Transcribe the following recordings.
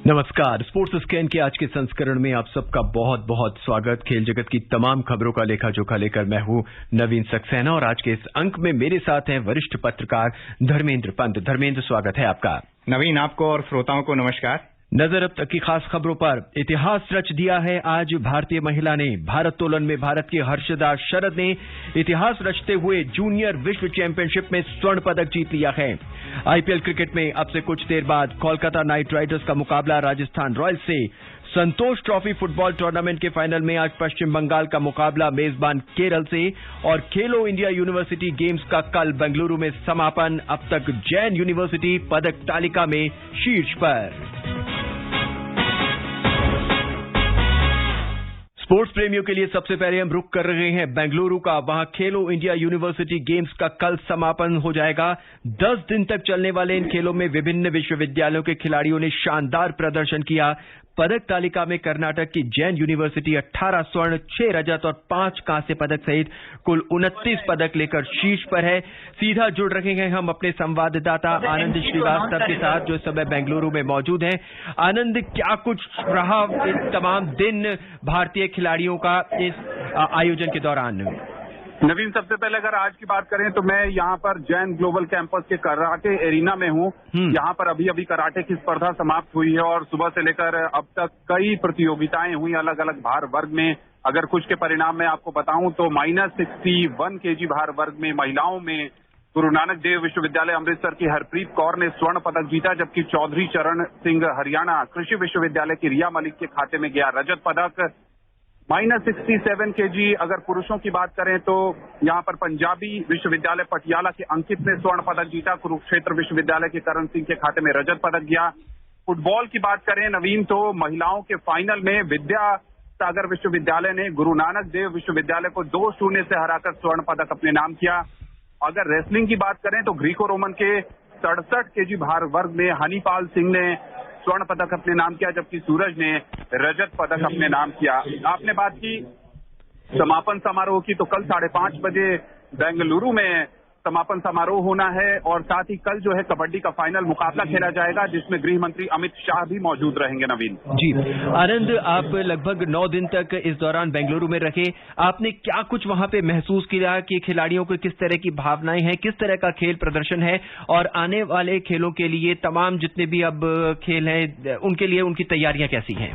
नमस्कार। Sports scan के आज के संस्करण में आप सबका बहुत बहुत स्वागत। खेल जगत की तमाम खबरों का लेखा जोखा लेकर मैं हूं नवीन सक्सेना और आज के इस अंक में मेरे साथ हैं वरिष्ठ पत्रकार धर्मेंद्र पंत। धर्मेंद्र, स्वागत है आपका। नवीन, आपको और श्रोताओं को नमस्कार। नजर अब तक की खास खबरों पर। इतिहास रच दिया है आज भारतीय महिला ने। भारोत्तोलन में भारत की हर्षदा शरद ने इतिहास रचते हुए जूनियर विश्व चैंपियनशिप में स्वर्ण पदक जीत लिया है। आईपीएल क्रिकेट में अब से कुछ देर बाद कोलकाता नाइट राइडर्स का मुकाबला राजस्थान रॉयल्स से। संतोष ट्रॉफी फुटबॉल टूर्नामेंट के फाइनल में आज पश्चिम बंगाल का मुकाबला मेजबान केरल से। और खेलो इंडिया यूनिवर्सिटी गेम्स का कल बेंगलुरु में समापन। अब तक जैन यूनिवर्सिटी पदक तालिका में शीर्ष पर। स्पोर्ट्स प्रेमियों के लिए सबसे पहले हम रुक कर रहे हैं बेंगलुरु का। वहां खेलो इंडिया यूनिवर्सिटी गेम्स का कल समापन हो जाएगा। 10 दिन तक चलने वाले इन खेलों में विभिन्न विश्वविद्यालयों के खिलाड़ियों ने शानदार प्रदर्शन किया। पदक तालिका में कर्नाटक की जैन यूनिवर्सिटी 18 स्वर्ण, 6 रजत और 5 कांस्य पदक सहित कुल 29 पदक लेकर शीर्ष पर है। सीधा जुड़ रहे हैं हम अपने संवाददाता आनंद श्रीवास्तव के साथ, जो इस समय बेंगलुरु में मौजूद हैं। आनंद, क्या कुछ रहा इस तमाम दिन भारतीय खिलाड़ियों का इस आयोजन के दौरान? नवीन, सबसे पहले अगर आज की बात करें तो मैं यहाँ पर जैन ग्लोबल कैंपस के कराटे एरिना में हूँ। यहाँ पर अभी अभी कराटे की स्पर्धा समाप्त हुई है और सुबह से लेकर अब तक कई प्रतियोगिताएं हुई अलग अलग भार वर्ग में। अगर कुछ के परिणाम मैं आपको बताऊं तो -61 केजी भार वर्ग में महिलाओं में गुरु नानक देव विश्वविद्यालय अमृतसर की हरप्रीत कौर ने स्वर्ण पदक जीता, जबकि चौधरी चरण सिंह हरियाणा कृषि विश्वविद्यालय की रिया मलिक के खाते में गया रजत पदक। -67 केजी अगर पुरुषों की बात करें तो यहाँ पर पंजाबी विश्वविद्यालय पटियाला के अंकित ने स्वर्ण पदक जीता। कुरुक्षेत्र विश्वविद्यालय के करण सिंह के खाते में रजत पदक गया। फुटबॉल की बात करें नवीन, तो महिलाओं के फाइनल में विद्या सागर विश्वविद्यालय ने गुरु नानक देव विश्वविद्यालय को 2-0 से हराकर स्वर्ण पदक अपने नाम किया। अगर रेसलिंग की बात करें तो ग्रीको रोमन के 67 केजी भार वर्ग में हनीपाल सिंह ने स्वर्ण पदक अपने नाम किया, जबकि सूरज ने रजत पदक अपने नाम किया। आपने बात की समापन समारोह की, तो कल 5:30 बजे बेंगलुरु में समापन समारोह होना है और साथ ही कल जो है कबड्डी का फाइनल मुकाबला खेला जाएगा, जिसमें गृह मंत्री अमित शाह भी मौजूद रहेंगे। नवीन जी। आनंद, आप लगभग 9 दिन तक इस दौरान बेंगलुरु में रहे। आपने क्या कुछ वहां पे महसूस किया कि खिलाड़ियों को किस तरह की भावनाएं हैं, किस तरह का खेल प्रदर्शन है और आने वाले खेलों के लिए तमाम जितने भी अब खेल हैं उनके लिए उनकी तैयारियां कैसी हैं?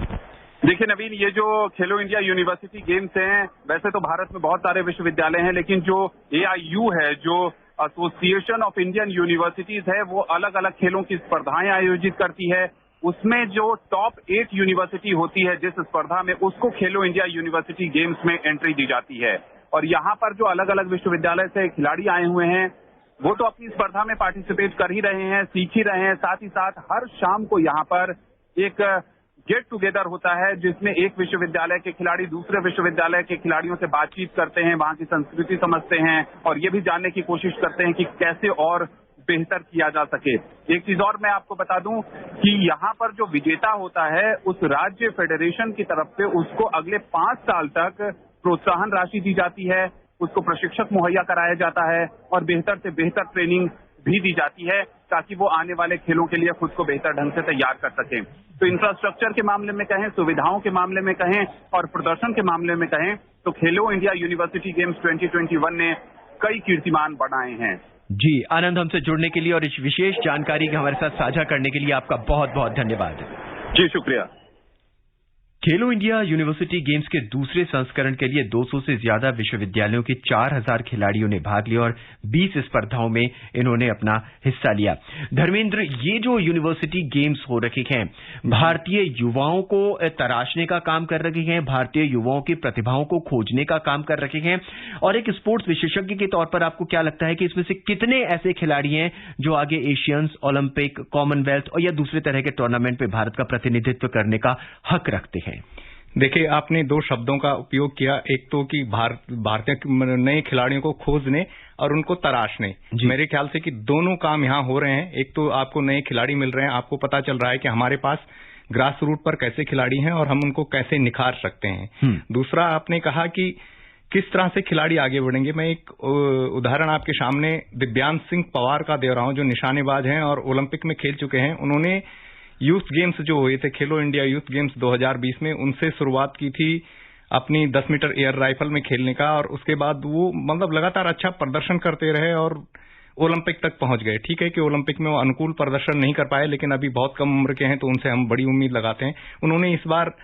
देखिए नवीन, ये जो खेलो इंडिया यूनिवर्सिटी गेम्स हैं, वैसे तो भारत में बहुत सारे विश्वविद्यालय हैं, लेकिन जो AIU है, जो एसोसिएशन ऑफ इंडियन यूनिवर्सिटीज है, वो अलग अलग खेलों की स्पर्धाएं आयोजित करती है। उसमें जो टॉप 8 यूनिवर्सिटी होती है जिस स्पर्धा में, उसको खेलो इंडिया यूनिवर्सिटी गेम्स में एंट्री दी जाती है। और यहाँ पर जो अलग अलग विश्वविद्यालय से खिलाड़ी आए हुए हैं वो तो अपनी स्पर्धा में पार्टिसिपेट कर ही रहे हैं, सीख ही रहे हैं। साथ ही साथ हर शाम को यहाँ पर एक गेट टुगेदर होता है, जिसमें एक विश्वविद्यालय के खिलाड़ी दूसरे विश्वविद्यालय के खिलाड़ियों से बातचीत करते हैं, वहां की संस्कृति समझते हैं और ये भी जानने की कोशिश करते हैं कि कैसे और बेहतर किया जा सके। एक चीज और मैं आपको बता दूं कि यहाँ पर जो विजेता होता है उस राज्य फेडरेशन की तरफ से उसको अगले 5 साल तक प्रोत्साहन राशि दी जाती है, उसको प्रशिक्षक मुहैया कराया जाता है और बेहतर से बेहतर ट्रेनिंग भी दी जाती है, ताकि वो आने वाले खेलों के लिए खुद को बेहतर ढंग से तैयार कर सकें। तो इंफ्रास्ट्रक्चर के मामले में कहें, सुविधाओं के मामले में कहें और प्रदर्शन के मामले में कहें, तो खेलो इंडिया यूनिवर्सिटी गेम्स 2021 ने कई कीर्तिमान बनाए हैं। जी आनंद, हमसे जुड़ने के लिए और इस विशेष जानकारी को हमारे साथ साझा करने के लिए आपका बहुत बहुत धन्यवाद। जी शुक्रिया। खेलो इंडिया यूनिवर्सिटी गेम्स के दूसरे संस्करण के लिए 200 से ज्यादा विश्वविद्यालयों के 4000 खिलाड़ियों ने भाग लिया और 20 स्पर्धाओं में इन्होंने अपना हिस्सा लिया। धर्मेंद्र, ये जो यूनिवर्सिटी गेम्स हो रखे हैं, भारतीय युवाओं को तराशने का काम कर रहे हैं, भारतीय युवाओं की प्रतिभाओं को खोजने का काम कर रहे हैं। और एक स्पोर्ट्स विशेषज्ञ के तौर पर आपको क्या लगता है कि इसमें से कितने ऐसे खिलाड़ी हैं जो आगे एशियंस, ओलंपिक, कॉमनवेल्थ और या दूसरे तरह के टूर्नामेंट में भारत का प्रतिनिधित्व करने का हक रखते हैं? देखिए, आपने 2 शब्दों का उपयोग किया, एक तो कि भारतीय नए खिलाड़ियों को खोजने और उनको तराशने। मेरे ख्याल से कि दोनों काम यहाँ हो रहे हैं। एक तो आपको नए खिलाड़ी मिल रहे हैं, आपको पता चल रहा है कि हमारे पास ग्रास रूट पर कैसे खिलाड़ी हैं और हम उनको कैसे निखार सकते हैं। दूसरा, आपने कहा कि किस तरह से खिलाड़ी आगे बढ़ेंगे। मैं एक उदाहरण आपके सामने दिव्यांश सिंह पवार का दे रहा हूं, जो निशानेबाज हैं और ओलंपिक में खेल चुके हैं। उन्होंने यूथ गेम्स जो हुए थे, खेलो इंडिया यूथ गेम्स 2020 में, उनसे शुरुआत की थी अपनी 10 मीटर एयर राइफल में खेलने का, और उसके बाद वो मतलब लगातार अच्छा प्रदर्शन करते रहे और ओलंपिक तक पहुंच गए। ठीक है कि ओलंपिक में वो अनुकूल प्रदर्शन नहीं कर पाए, लेकिन अभी बहुत कम उम्र के हैं तो उनसे हम बड़ी उम्मीद लगाते हैं। उन्होंने इस बार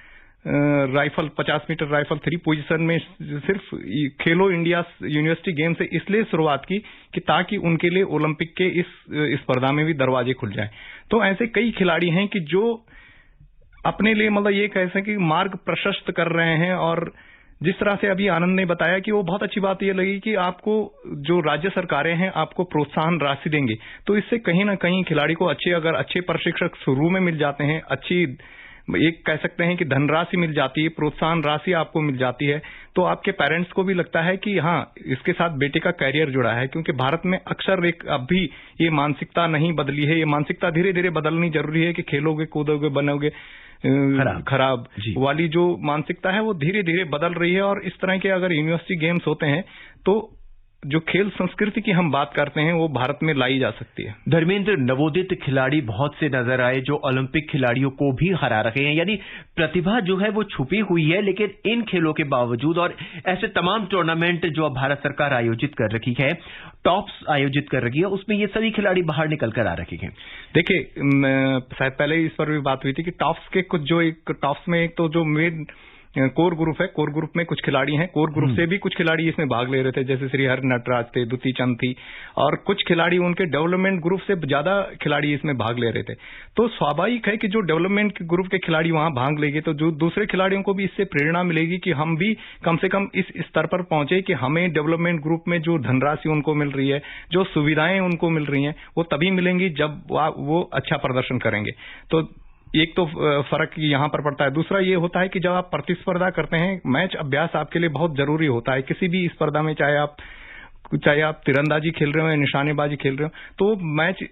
राइफल 50 मीटर राइफल 3 पोजीशन में सिर्फ खेलो इंडिया यूनिवर्सिटी गेम से इसलिए शुरुआत की कि ताकि उनके लिए ओलंपिक के इस स्पर्धा में भी दरवाजे खुल जाएं। तो ऐसे कई खिलाड़ी हैं कि जो अपने लिए मतलब ये कह सकें कि मार्ग प्रशस्त कर रहे हैं, और जिस तरह से अभी आनंद ने बताया कि वो बहुत अच्छी बात ये लगी कि आपको जो राज्य सरकारें हैं आपको प्रोत्साहन राशि देंगे, तो इससे कहीं ना कहीं खिलाड़ी को अगर अच्छे प्रशिक्षक शुरू में मिल जाते हैं, अच्छी एक कह सकते हैं कि धनराशि मिल जाती है, प्रोत्साहन राशि आपको मिल जाती है, तो आपके पेरेंट्स को भी लगता है कि हाँ, इसके साथ बेटे का कैरियर जुड़ा है। क्योंकि भारत में अक्सर अब भी ये मानसिकता नहीं बदली है, ये मानसिकता धीरे धीरे बदलनी जरूरी है कि खेलोगे कूदोगे बनोगे खराब वाली जो मानसिकता है वो धीरे धीरे बदल रही है। और इस तरह के अगर यूनिवर्सिटी गेम्स होते हैं तो जो खेल संस्कृति की हम बात करते हैं वो भारत में लाई जा सकती है। धर्मेंद्र, नवोदित खिलाड़ी बहुत से नजर आए जो ओलंपिक खिलाड़ियों को भी हरा रहे हैं, यानी प्रतिभा जो है वो छुपी हुई है, लेकिन इन खेलों के बावजूद और ऐसे तमाम टूर्नामेंट जो अब भारत सरकार आयोजित कर रखी है, टॉप्स आयोजित कर रखी है, उसमें ये सभी खिलाड़ी बाहर निकल कर आ रखे हैं। देखिए, शायद पहले ही इस पर भी बात हुई थी कि टॉप्स के कुछ जो एक टॉप्स में एक तो जो मेन कोर ग्रुप है, कोर ग्रुप में कुछ खिलाड़ी हैं, कोर ग्रुप से भी कुछ खिलाड़ी इसमें भाग ले रहे थे, जैसे श्री हरि नटराज थे, दुती चंद थी, और कुछ खिलाड़ी उनके डेवलपमेंट ग्रुप से ज्यादा खिलाड़ी इसमें भाग ले रहे थे। तो स्वाभाविक है कि जो डेवलपमेंट ग्रुप के खिलाड़ी वहां भाग लेंगे तो जो दूसरे खिलाड़ियों को भी इससे प्रेरणा मिलेगी कि हम भी कम से कम इस स्तर पर पहुंचे कि हमें डेवलपमेंट ग्रुप में जो धनराशि उनको मिल रही है, जो सुविधाएं उनको मिल रही हैं, वो तभी मिलेंगी जब वो अच्छा प्रदर्शन करेंगे। तो एक तो फर्क यहां पर पड़ता है। दूसरा ये होता है कि जब आप प्रतिस्पर्धा करते हैं, मैच अभ्यास आपके लिए बहुत जरूरी होता है किसी भी स्पर्धा में, चाहे आप तीरंदाजी खेल रहे हो या निशानेबाजी खेल रहे हो, तो मैच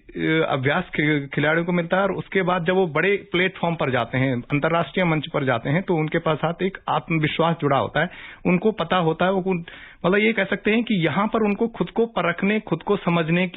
अभ्यास खिलाड़ियों को मिलता है। और उसके बाद जब वो बड़े प्लेटफॉर्म पर जाते हैं, अंतर्राष्ट्रीय मंच पर जाते हैं, तो उनके पास साथ एक आत्मविश्वास जुड़ा होता है, उनको पता होता है, वो मतलब ये कह सकते हैं कि यहां पर उनको खुद को परखने, खुद को समझने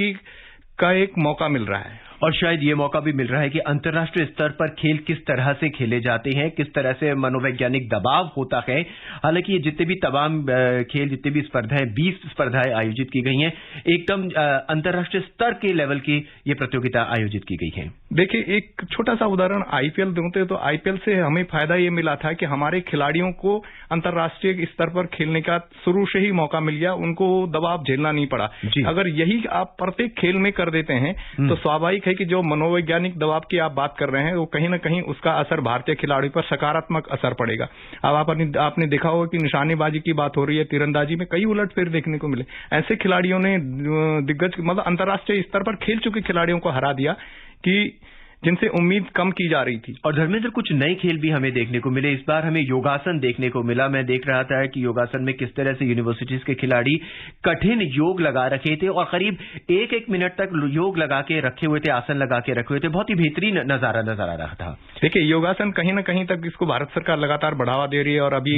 का एक मौका मिल रहा है। और शायद ये मौका भी मिल रहा है कि अंतर्राष्ट्रीय स्तर पर खेल किस तरह से खेले जाते हैं, किस तरह से मनोवैज्ञानिक दबाव होता है। हालांकि ये जितने भी तमाम खेल, जितने भी स्पर्धाएं, 20 स्पर्धाएं आयोजित की गई हैं, एकदम अंतर्राष्ट्रीय स्तर के लेवल की ये प्रतियोगिता आयोजित की गई है। देखिए, एक छोटा सा उदाहरण आईपीएल देते तो आईपीएल से हमें फायदा ये मिला था कि हमारे खिलाड़ियों को अंतर्राष्ट्रीय स्तर पर खेलने का शुरू से ही मौका मिल गया, उनको दबाव झेलना नहीं पड़ा। अगर यही आप प्रत्येक खेल में कर देते हैं तो स्वाभाविक है कि जो मनोवैज्ञानिक दबाव की आप बात कर रहे हैं वो कहीं ना कहीं उसका असर भारतीय खिलाड़ियों पर सकारात्मक असर पड़ेगा। अब आपने देखा होगा कि निशानेबाजी की बात हो रही है, तीरंदाजी में कई उलटफेर देखने को मिले। ऐसे खिलाड़ियों ने दिग्गज मतलब अंतर्राष्ट्रीय स्तर पर खेल चुके खिलाड़ियों को हरा दिया कि जिनसे उम्मीद कम की जा रही थी। और धर्मेंद्र, कुछ नए खेल भी हमें देखने को मिले। इस बार हमें योगासन देखने को मिला। मैं देख रहा था कि योगासन में किस तरह से यूनिवर्सिटीज के खिलाड़ी कठिन योग लगा रखे थे और करीब 1-1 मिनट तक योग लगा के रखे हुए थे, आसन लगा के रखे हुए थे। बहुत ही बेहतरीन नजारा नजर आ रहा था। देखिए, योगासन कहीं ना कहीं तक इसको भारत सरकार लगातार बढ़ावा दे रही है, और अभी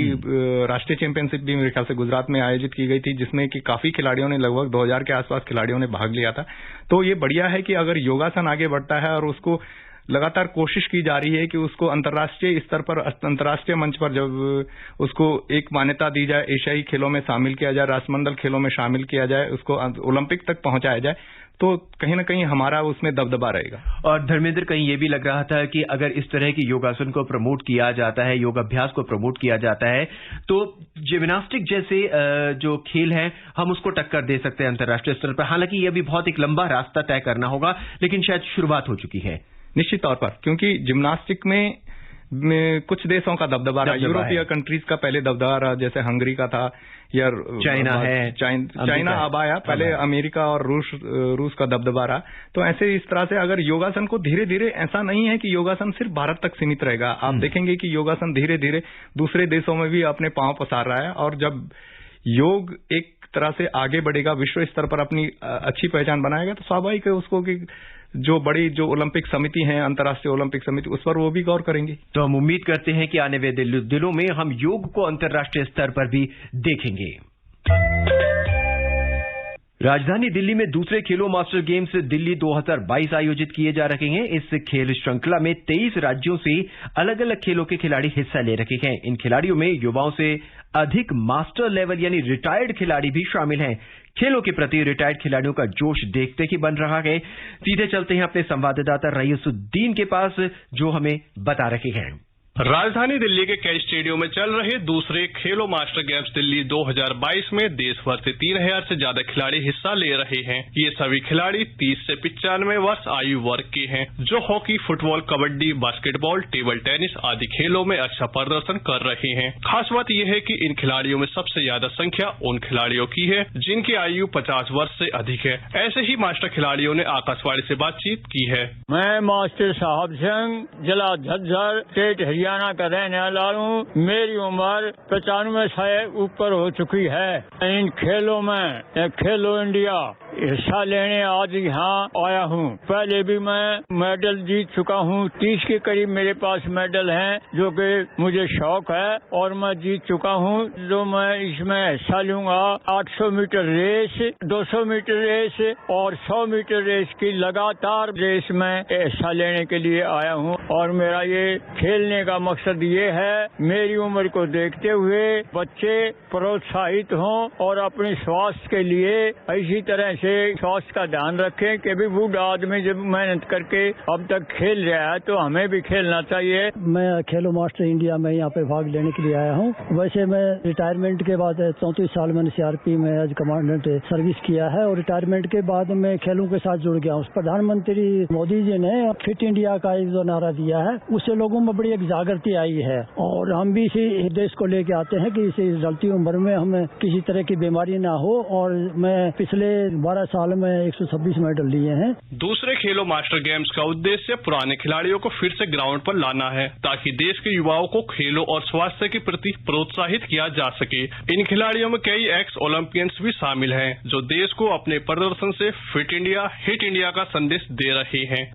राष्ट्रीय चैंपियनशिप भी मेरे ख्याल से गुजरात में आयोजित की गई थी, जिसमें कि काफी खिलाड़ियों ने, लगभग 2000 के आसपास खिलाड़ियों ने भाग लिया था। तो ये बढ़िया है कि अगर योगासन आगे बढ़ता है और उसको लगातार कोशिश की जा रही है कि उसको अंतर्राष्ट्रीय स्तर पर, अंतर्राष्ट्रीय मंच पर जब उसको एक मान्यता दी जाए, एशियाई खेलों में शामिल किया जाए, राष्ट्रमंडल खेलों में शामिल किया जाए, उसको ओलंपिक तक पहुंचाया जाए, तो कहीं ना कहीं हमारा उसमें दबदबा रहेगा। और धर्मेंद्र, कहीं ये भी लग रहा था कि अगर इस तरह की योगासन को प्रमोट किया जाता है, योग अभ्यास को प्रमोट किया जाता है, तो जिम्नास्टिक जैसे जो खेल है हम उसको टक्कर दे सकते हैं अंतर्राष्ट्रीय स्तर पर। हालांकि ये भी बहुत एक लंबा रास्ता तय करना होगा, लेकिन शायद शुरुआत हो चुकी है। निश्चित तौर पर, क्योंकि जिम्नास्टिक में कुछ देशों का दबदबा रहा, यूरोपीय कंट्रीज का पहले दबदबा रहा, जैसे हंगरी का था या चाइना है, चाइना अब आया, पहले अमेरिका और रूस का दबदबा रहा। तो ऐसे इस तरह से अगर योगासन को धीरे धीरे, ऐसा नहीं है कि योगासन सिर्फ भारत तक सीमित रहेगा, आप देखेंगे कि योगासन धीरे धीरे दूसरे देशों में भी अपने पांव पसार रहा है। और जब योग एक तरह से आगे बढ़ेगा, विश्व स्तर पर अपनी अच्छी पहचान बनाएगा, तो स्वाभाविक है उसको कि जो ओलंपिक समिति है, अंतर्राष्ट्रीय ओलंपिक समिति, उस पर वो भी गौर करेंगे। तो हम उम्मीद करते हैं कि आने वाले दिनों में हम योग को अंतर्राष्ट्रीय स्तर पर भी देखेंगे। राजधानी दिल्ली में दूसरे खेलो मास्टर गेम्स दिल्ली 2022 आयोजित किए जा रहे हैं। इस खेल श्रृंखला में 23 राज्यों से अलग अलग खेलों के खिलाड़ी हिस्सा ले रहे हैं। इन खिलाड़ियों में युवाओं से अधिक मास्टर लेवल यानी रिटायर्ड खिलाड़ी भी शामिल हैं। खेलों के प्रति रिटायर्ड खिलाड़ियों का जोश देखते ही बन रहा है। सीधे चलते हैं अपने संवाददाता रईसुद्दीन के पास, जो हमें बता रहे हैं। राजधानी दिल्ली के कई स्टेडियम में चल रहे दूसरे खेलो मास्टर गेम्स दिल्ली 2022 में देश भर से 3000 से ज्यादा खिलाड़ी हिस्सा ले रहे हैं। ये सभी खिलाड़ी 30 से 95 वर्ष आयु वर्ग के हैं, जो hockey, football, kabaddi, basketball, table tennis आदि खेलों में अच्छा प्रदर्शन कर रहे हैं। खास बात यह है कि इन खिलाड़ियों में सबसे ज्यादा संख्या उन खिलाड़ियों की है जिनकी आयु 50 वर्ष से अधिक है। ऐसे ही मास्टर खिलाड़ियों ने आकाशवाणी से बातचीत की है। मैं मास्टर साहब सिंह, जिला झज्जर, स्टेट हरियाणा का रहने वाला हूँ। मेरी उम्र 95 से ऊपर हो चुकी है। इन खेलों में खेलो इंडिया हिस्सा लेने आज यहाँ आया हूँ। पहले भी मैं मेडल जीत चुका हूँ। 30 के करीब मेरे पास मेडल हैं, जो कि मुझे शौक है और मैं जीत चुका हूँ। जो मैं इसमें हिस्सा लूंगा 800 मीटर रेस, 200 मीटर रेस और 100 मीटर रेस की लगातार रेस में हिस्सा लेने के लिए आया हूँ। और मेरा ये खेलने का मकसद ये है, मेरी उम्र को देखते हुए बच्चे प्रोत्साहित हों और अपने स्वास्थ्य के लिए इसी तरह से स्वास्थ्य का ध्यान रखें कि भी बूढ़ा आदमी जब मेहनत करके अब तक खेल रहा है तो हमें भी खेलना चाहिए। मैं खेलो मास्टर इंडिया में यहाँ पे भाग लेने के लिए आया हूँ। वैसे मैं रिटायरमेंट के बाद 34 साल मैंने CRP में एज कमांडेंट सर्विस किया है और रिटायरमेंट के बाद मैं खेलों के साथ जुड़ गया हूँ। प्रधानमंत्री मोदी जी ने फिट इंडिया का एक जो नारा दिया है, उससे लोगों में बड़ी एक जागृति आई है और हम भी इसी देश को लेके आते हैं कि इसी ढलती उम्र में हमें किसी तरह की बीमारी ना हो। और मैं पिछले 12 साल में 126 मेडल लिए हैं। दूसरे खेलो मास्टर गेम्स का उद्देश्य पुराने खिलाड़ियों को फिर से ग्राउंड पर लाना है, ताकि देश के युवाओं को खेलों और स्वास्थ्य के प्रति प्रोत्साहित किया जा सके। इन खिलाड़ियों में कई एक्स ओलंपियंस भी शामिल हैं, जो देश को अपने प्रदर्शन से फिट इंडिया, हिट इंडिया का संदेश दे रहे हैं।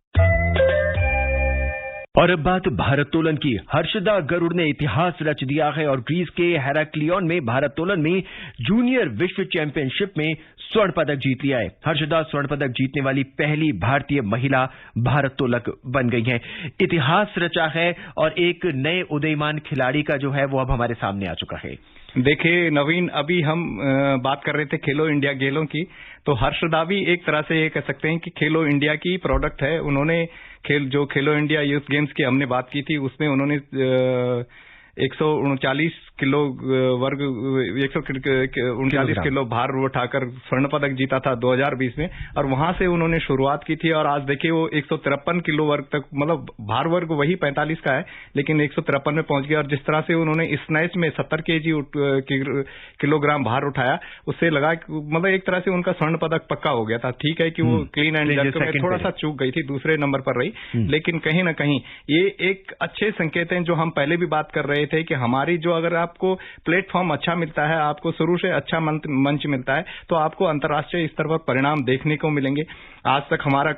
और अब बात भारोत्तोलन की। हर्षदा गरुड़ ने इतिहास रच दिया है और ग्रीस के हेराक्लियन में भारोत्तोलन में जूनियर विश्व चैंपियनशिप में स्वर्ण पदक जीत लिया है। हर्षदा स्वर्ण पदक जीतने वाली पहली भारतीय महिला भारोत्तोलक बन गई हैं। इतिहास रचा है और एक नए उदयमान खिलाड़ी का जो है वो अब हमारे सामने आ चुका है। देखिए नवीन, अभी हम बात कर रहे थे खेलो इंडिया खेलों की, तो हर्षदा भी एक तरह से ये कह सकते हैं कि खेलो इंडिया की प्रोडक्ट है। उन्होंने खेलो इंडिया यूथ गेम्स की हमने बात की थी, उसमें उन्होंने 139 किलो वर्ग 139 किलो भार उठाकर स्वर्ण पदक जीता था 2020 में, और वहां से उन्होंने शुरुआत की थी। और आज देखिए वो 153 किलो वर्ग तक, मतलब भार वर्ग वही 45 का है, लेकिन 153 में पहुंच गया। और जिस तरह से उन्होंने स्नैच में 70 किलोग्राम भार उठाया, उससे लगा मतलब एक तरह से उनका स्वर्ण पदक पक्का हो गया था। ठीक है कि वो क्लीन एंड जर्क में थोड़ा सा चूक गई थी, दूसरे नंबर पर रही, लेकिन कहीं ना कहीं ये एक अच्छे संकेत हैं, जो हम पहले भी बात कर रहे थे कि हमारी जो अगर आपको प्लेटफॉर्म अच्छा मिलता है, आपको शुरू से अच्छा मंच मिलता है, तो आपको अंतर्राष्ट्रीय स्तर पर परिणाम देखने को मिलेंगे। आज तक हमारी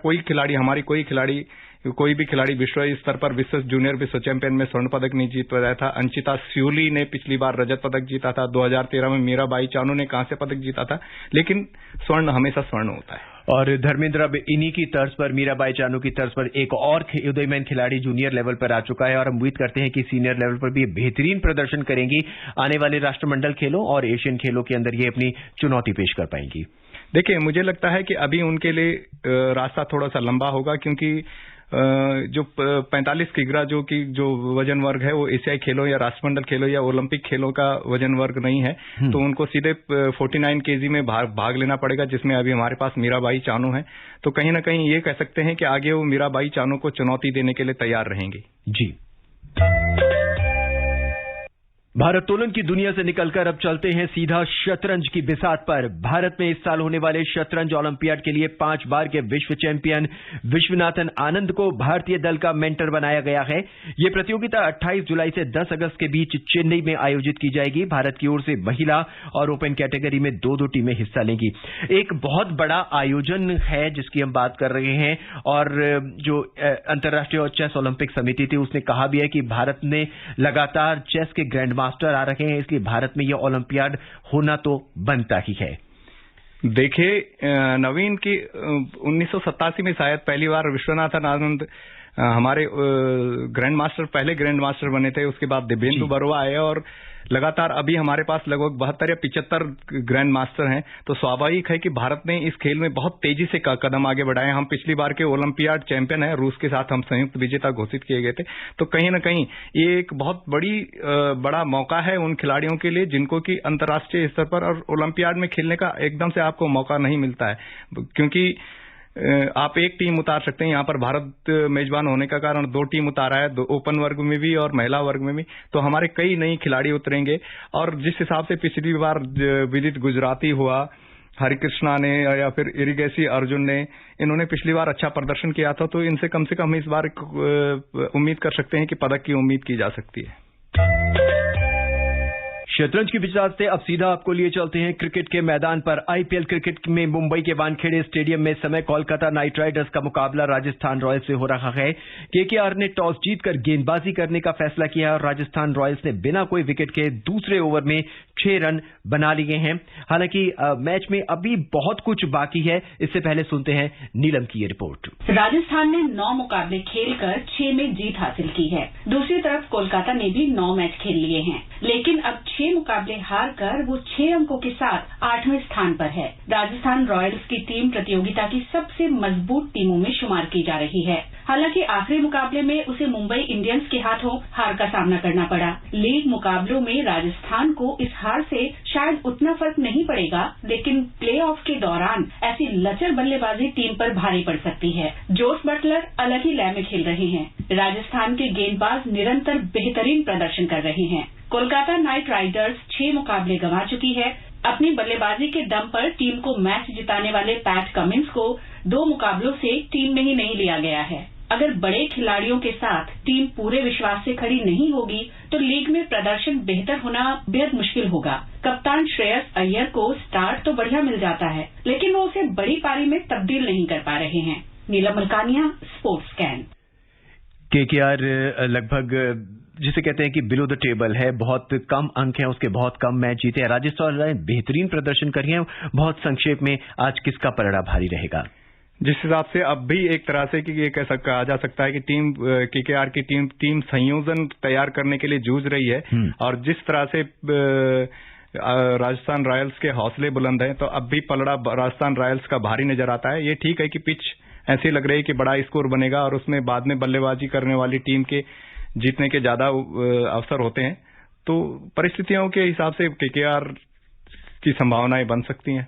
कोई भी खिलाड़ी विश्व स्तर पर जूनियर विश्व चैंपियन में स्वर्ण पदक नहीं जीत पाया था। अंशिता स्यूली ने पिछली बार रजत पदक जीता था, 2013 में मीराबाई चानू ने कांस्य पदक जीता था, लेकिन स्वर्ण हमेशा स्वर्ण होता है। और धर्मेंद्र, अब इन्हीं की तर्ज पर, मीराबाई चानू की तर्ज पर एक और उदयमान खिलाड़ी जूनियर लेवल पर आ चुका है और हम उम्मीद करते हैं कि सीनियर लेवल पर भी बेहतरीन प्रदर्शन करेंगी। आने वाले राष्ट्रमंडल खेलों और एशियन खेलों के अंदर ये अपनी चुनौती पेश कर पाएंगी। देखिए, मुझे लगता है कि अभी उनके लिए रास्ता थोड़ा सा लंबा होगा, क्योंकि जो 45 किग्रा जो वजन वर्ग है, वो एशियाई खेलों या राष्ट्रमंडल खेलों या ओलंपिक खेलों का वजन वर्ग नहीं है, तो उनको सीधे 49 केजी में भाग लेना पड़ेगा, जिसमें अभी हमारे पास मीराबाई चानू है। तो कहीं ना कहीं ये कह सकते हैं कि आगे वो मीराबाई चानू को चुनौती देने के लिए तैयार रहेंगे। जी। भारोत्तोलन की दुनिया से निकलकर अब चलते हैं सीधा शतरंज की बिसात पर। भारत में इस साल होने वाले शतरंज ओलंपियाड के लिए 5 बार के विश्व चैंपियन विश्वनाथन आनंद को भारतीय दल का मेंटर बनाया गया है। यह प्रतियोगिता 28 जुलाई से 10 अगस्त के बीच चेन्नई में आयोजित की जाएगी। भारत की ओर से महिला और ओपन कैटेगरी में 2-2 टीमें हिस्सा लेंगी। एक बहुत बड़ा आयोजन है जिसकी हम बात कर रहे हैं, और जो अंतर्राष्ट्रीय चेस ओलंपिक समिति थी उसने कहा भी है कि भारत ने लगातार चेस के ग्रैंड मास्टर आ रहे हैं, इसलिए भारत में यह ओलंपियाड होना तो बनता ही है। देखिए, नवीन की 1987 में शायद पहली बार विश्वनाथन आनंद हमारे ग्रैंड मास्टर, पहले ग्रैंड मास्टर बने थे। उसके बाद दिव्येंदु बरुआ आए और लगातार अभी हमारे पास लगभग 72 या 75 ग्रैंड मास्टर हैं। तो स्वाभाविक है कि भारत ने इस खेल में बहुत तेजी से कदम आगे बढ़ाए। हम पिछली बार के ओलंपियाड चैंपियन हैं, रूस के साथ हम संयुक्त विजेता घोषित किए गए थे। तो कहीं ना कहीं ये एक बहुत बड़ा मौका है उन खिलाड़ियों के लिए जिनको कि अंतर्राष्ट्रीय स्तर पर और ओलंपियाड में खेलने का एकदम से आपको मौका नहीं मिलता है, क्योंकि आप एक टीम उतार सकते हैं। यहाँ पर भारत मेजबान होने का कारण 2 टीम उतारा है, ओपन वर्ग में भी और महिला वर्ग में भी। तो हमारे कई नई खिलाड़ी उतरेंगे और जिस हिसाब से पिछली बार विदित गुजराती हुआ, हरिकृष्णा ने या फिर इरिगेसी अर्जुन ने, इन्होंने पिछली बार अच्छा प्रदर्शन किया था। तो इनसे कम से कम इस बार उम्मीद कर सकते हैं कि पदक की उम्मीद की जा सकती है। शतरंज की विचार से अब सीधा आपको लिए चलते हैं क्रिकेट के मैदान पर। आईपीएल क्रिकेट में मुंबई के वानखेड़े स्टेडियम में समय कोलकाता नाइट राइडर्स का मुकाबला राजस्थान रॉयल्स से हो रहा है। केकेआर ने टॉस जीतकर गेंदबाजी करने का फैसला किया और राजस्थान रॉयल्स ने बिना कोई विकेट के दूसरे ओवर में 6 रन बना लिए हैं। हालांकि मैच में अभी बहुत कुछ बाकी है। इससे पहले सुनते हैं नीलम की ये रिपोर्ट। राजस्थान ने 9 मुकाबले खेलकर 6 में जीत हासिल की है। दूसरी तरफ कोलकाता ने भी 9 मैच खेल लिए हैं, लेकिन अब 6 मुकाबले हार कर वो 6 अंकों के साथ 8वें स्थान पर है। राजस्थान रॉयल्स की टीम प्रतियोगिता की सबसे मजबूत टीमों में शुमार की जा रही है। हालांकि आखिरी मुकाबले में उसे मुंबई इंडियंस के हाथों हार का सामना करना पड़ा। लीग मुकाबलों में राजस्थान को इस हार से शायद उतना फर्क नहीं पड़ेगा, लेकिन प्लेऑफ के दौरान ऐसी लचर बल्लेबाजी टीम पर भारी पड़ सकती है। जोस बटलर अलग ही लय में खेल रहे हैं। राजस्थान के गेंदबाज निरंतर बेहतरीन प्रदर्शन कर रहे हैं। कोलकाता नाइट राइडर्स 6 मुकाबले गंवा चुकी है। अपनी बल्लेबाजी के दम पर टीम को मैच जिताने वाले पैट कमिंस को 2 मुकाबलों से टीम में ही नहीं लिया गया है। अगर बड़े खिलाड़ियों के साथ टीम पूरे विश्वास से खड़ी नहीं होगी तो लीग में प्रदर्शन बेहतर होना बेहद मुश्किल होगा। कप्तान श्रेयस अय्यर को स्टार्ट तो बढ़िया मिल जाता है, लेकिन वो उसे बड़ी पारी में तब्दील नहीं कर पा रहे हैं। नीलम मलकानिया, स्पोर्ट्स स्कैन। केकेआर लगभग जिसे कहते हैं कि बिलो द टेबल है, बहुत कम अंक हैं उसके, बहुत कम मैच जीते हैं। राजस्थान रॉयल्स बेहतरीन प्रदर्शन कर रही है। बहुत संक्षेप में आज किसका पलड़ा भारी रहेगा? जिस हिसाब से अब भी एक तरह से कि ये कहा जा सकता है कि टीम केकेआर की टीम संयोजन तैयार करने के लिए जूझ रही है और जिस तरह से राजस्थान रॉयल्स के हौसले बुलंद हैं, तो अब भी पलड़ा राजस्थान रॉयल्स का भारी नजर आता है। ये ठीक है कि पिच ऐसी लग रही है कि बड़ा स्कोर बनेगा और उसमें बाद में बल्लेबाजी करने वाली टीम के जीतने के ज्यादा अवसर होते हैं। तो परिस्थितियों के हिसाब से केकेआर की संभावनाएं बन सकती हैं।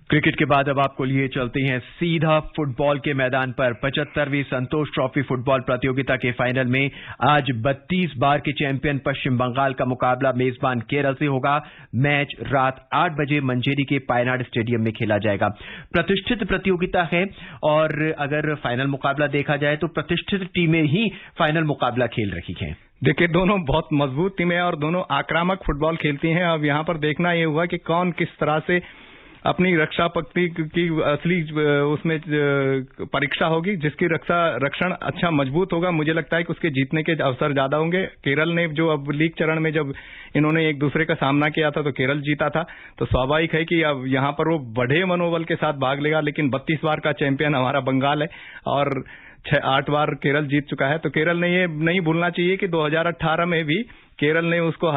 क्रिकेट के बाद अब आपको लिए चलते हैं सीधा फुटबॉल के मैदान पर। 75वीं संतोष ट्रॉफी फुटबॉल प्रतियोगिता के फाइनल में आज 32 बार के चैंपियन पश्चिम बंगाल का मुकाबला मेजबान केरल से होगा। मैच रात 8 बजे मंजेरी के पायनाड स्टेडियम में खेला जाएगा। प्रतिष्ठित प्रतियोगिता है और अगर फाइनल मुकाबला देखा जाए तो प्रतिष्ठित टीमें ही फाइनल मुकाबला खेल रही हैं। देखिए, दोनों बहुत मजबूत टीमें हैं और दोनों आक्रामक फुटबॉल खेलती हैं। अब यहां पर देखना यह हुआ कि कौन किस तरह से अपनी रक्षा पक्ति की असली उसमें परीक्षा होगी। जिसकी रक्षण अच्छा मजबूत होगा, मुझे लगता है कि उसके जीतने के अवसर ज्यादा होंगे। केरल ने जो अब लीग चरण में जब इन्होंने एक दूसरे का सामना किया था तो केरल जीता था, तो स्वाभाविक है कि अब यहां पर वो बढ़े मनोबल के साथ भाग लेगा। लेकिन 32 बार का चैंपियन हमारा बंगाल है और 8 बार केरल जीत चुका है। तो केरल ने ये नहीं भूलना चाहिए कि 2018 में भी केरल ने उसको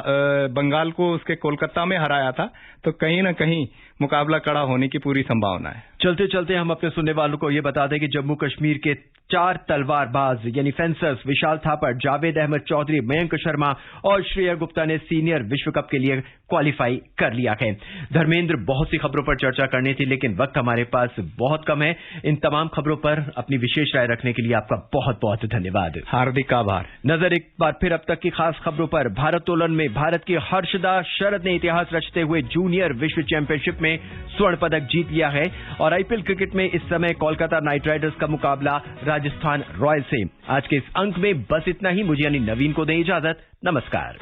बंगाल को उसके कोलकाता में हराया था। तो कहीं ना कहीं मुकाबला कड़ा होने की पूरी संभावना है। चलते चलते हम अपने सुनने वालों को ये बता दें कि जम्मू कश्मीर के 4 तलवारबाज यानी फेंसर्स विशाल थापड़, जावेद अहमद चौधरी, मयंक शर्मा और श्रेया गुप्ता ने सीनियर विश्व कप के लिए क्वालिफाई कर लिया है। धर्मेंद्र, बहुत सी खबरों पर चर्चा करनी थी लेकिन वक्त हमारे पास बहुत कम है। इन तमाम खबरों पर अपनी विशेष राय रखने के लिए आपका बहुत बहुत धन्यवाद। हार्दिक आभार। नजर एक बार फिर अब तक की खास खबरों पर। भारोत्तोलन में भारत की हर्षदा शरद ने इतिहास रचते हुए जूनियर विश्व चैंपियनशिप में स्वर्ण पदक जीत लिया है और आईपीएल क्रिकेट में इस समय कोलकाता नाइट राइडर्स का मुकाबला राजस्थान रॉयल्स से। आज के इस अंक में बस इतना ही। मुझे यानी नवीन को दें इजाजत। नमस्कार।